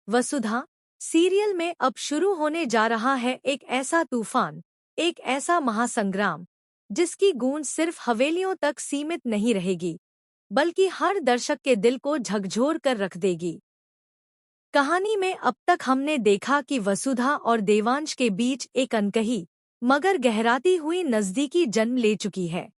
वसुधा serial में अब शुरू होने जा रहा है एक ऐसा तूफान, एक ऐसा महासंग्राम जिसकी गूंज सिर्फ हवेलियों तक सीमित नहीं रहेगी, बल्कि हर दर्शक के दिल को झकझोर कर रख देगी। कहानी में अब तक हमने देखा कि वसुधा और देवांश के बीच एक अनकही मगर गहराती हुई नज़दीकी जन्म ले चुकी है।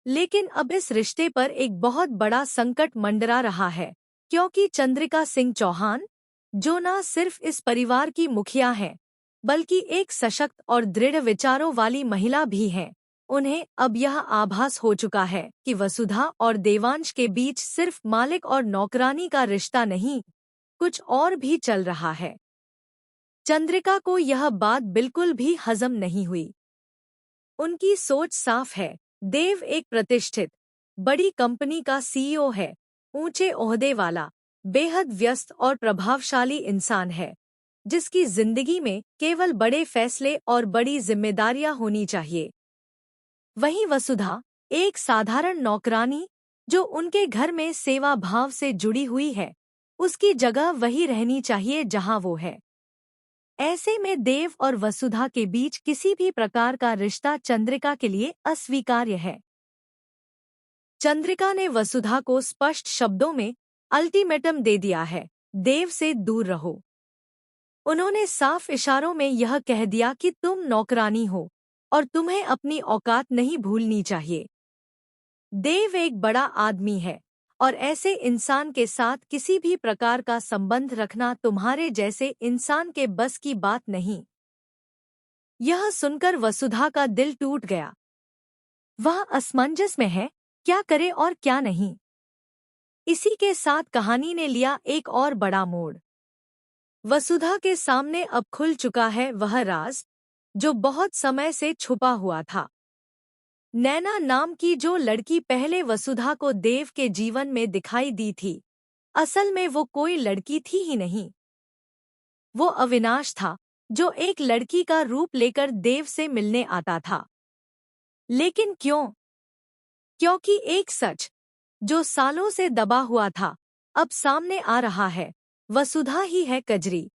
लेकिन अब इस रिश्ते पर एक बहुत बड़ा संकट मंडरा रहा है, क्योंकि चंद्रिका सिंह चौहान, जो न सिर्फ इस परिवार की मुखिया हैं, बल्कि एक सशक्त और दृढ़ विचारों वाली महिला भी हैं, उन्हें अब यह आभास हो चुका है कि वसुधा और देवांश के बीच सिर्फ मालिक और नौकरानी का रिश्ता नहीं, कुछ और भी चल रहा है। चंद्रिका को यह बात बिल्कुल भी हजम नहीं हुई। उनकी सोच साफ है। देव एक प्रतिष्ठित, बड़ी कंपनी का सीईओ है, ऊंचे ओहदे वाला, बेहद व्यस्त और प्रभावशाली इंसान है, जिसकी जिंदगी में केवल बड़े फैसले और बड़ी जिम्मेदारियां होनी चाहिए। वहीं वसुधा, एक साधारण नौकरानी, जो उनके घर में सेवा भाव से जुड़ी हुई है, उसकी जगह वही रहनी चाहिए जहां वो है। ऐसे में देव और वसुधा के बीच किसी भी प्रकार का रिश्ता चंद्रिका के लिए अस्वीकार्य है। चंद्रिका ने वसुधा को स्पष्ट शब्दों में अल्टीमेटम दे दिया है, देव से दूर रहो। उन्होंने साफ इशारों में यह कह दिया कि तुम नौकरानी हो और तुम्हें अपनी औकात नहीं भूलनी चाहिए। देव एक बड़ा आदमी है और ऐसे इंसान के साथ किसी भी प्रकार का संबंध रखना तुम्हारे जैसे इंसान के बस की बात नहीं। यह सुनकर वसुधा का दिल टूट गया। वह असमंजस में है, क्या करे और क्या नहीं। इसी के साथ कहानी ने लिया एक और बड़ा मोड़। वसुधा के सामने अब खुल चुका है वह राज, जो बहुत समय से छुपा हुआ था। नैना नाम की जो लड़की पहले वसुधा को देव के जीवन में दिखाई दी थी, असल में वो कोई लड़की थी ही नहीं। वो अविनाश था, जो एक लड़की का रूप लेकर देव से मिलने आता था। लेकिन क्यों? क्योंकि एक सच, जो सालों से दबा हुआ था, अब सामने आ रहा है। वसुधा ही है कजरी।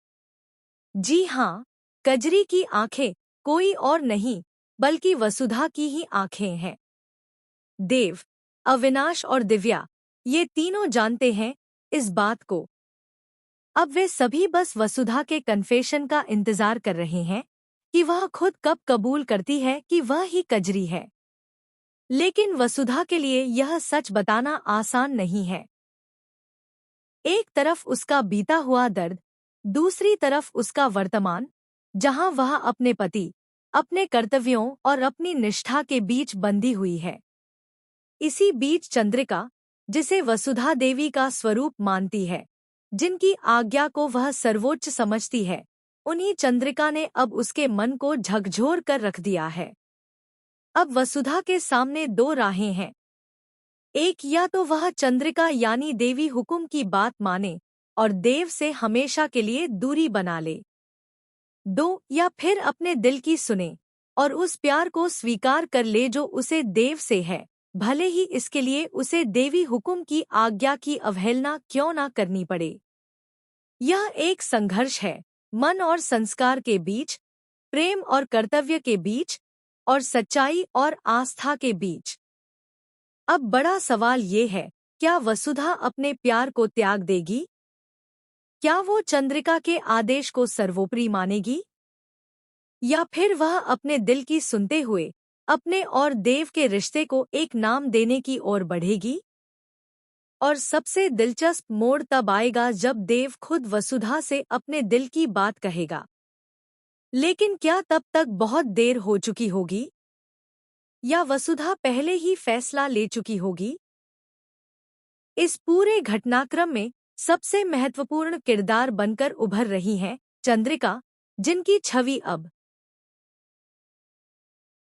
जी हाँ, कजरी की आंखें कोई और नहीं, बल्कि वसुधा की ही आंखें हैं। देव, अविनाश और दिव्या, ये तीनों जानते हैं इस बात को। अब वे सभी बस वसुधा के कन्फेशन का इंतजार कर रहे हैं कि वह खुद कब कबूल करती है कि वह ही कजरी है। लेकिन वसुधा के लिए यह सच बताना आसान नहीं है। एक तरफ उसका बीता हुआ दर्द, दूसरी तरफ उसका वर्तमान, जहां वह अपने पति, अपने कर्तव्यों और अपनी निष्ठा के बीच बंधी हुई है। इसी बीच चंद्रिका, जिसे वसुधा देवी का स्वरूप मानती है, जिनकी आज्ञा को वह सर्वोच्च समझती है, उन्हीं चंद्रिका ने अब उसके मन को झकझोर कर रख दिया है। अब वसुधा के सामने दो राहें हैं। एक, या तो वह चंद्रिका यानी देवी हुकुम की बात माने और देव से हमेशा के लिए दूरी बना ले। दो, या फिर अपने दिल की सुने और उस प्यार को स्वीकार कर ले जो उसे देव से है, भले ही इसके लिए उसे देवी हुकुम की आज्ञा की अवहेलना क्यों ना करनी पड़े। यह एक संघर्ष है, मन और संस्कार के बीच, प्रेम और कर्तव्य के बीच, और सच्चाई और आस्था के बीच। अब बड़ा सवाल ये है, क्या वसुधा अपने प्यार को त्याग देगी? क्या वो चंद्रिका के आदेश को सर्वोपरि मानेगी? या फिर वह अपने दिल की सुनते हुए अपने और देव के रिश्ते को एक नाम देने की ओर बढ़ेगी? और सबसे दिलचस्प मोड़ तब आएगा जब देव खुद वसुधा से अपने दिल की बात कहेगा। लेकिन क्या तब तक बहुत देर हो चुकी होगी? या वसुधा पहले ही फैसला ले चुकी होगी? इस पूरे घटनाक्रम में सबसे महत्वपूर्ण किरदार बनकर उभर रही हैं चंद्रिका, जिनकी छवि अब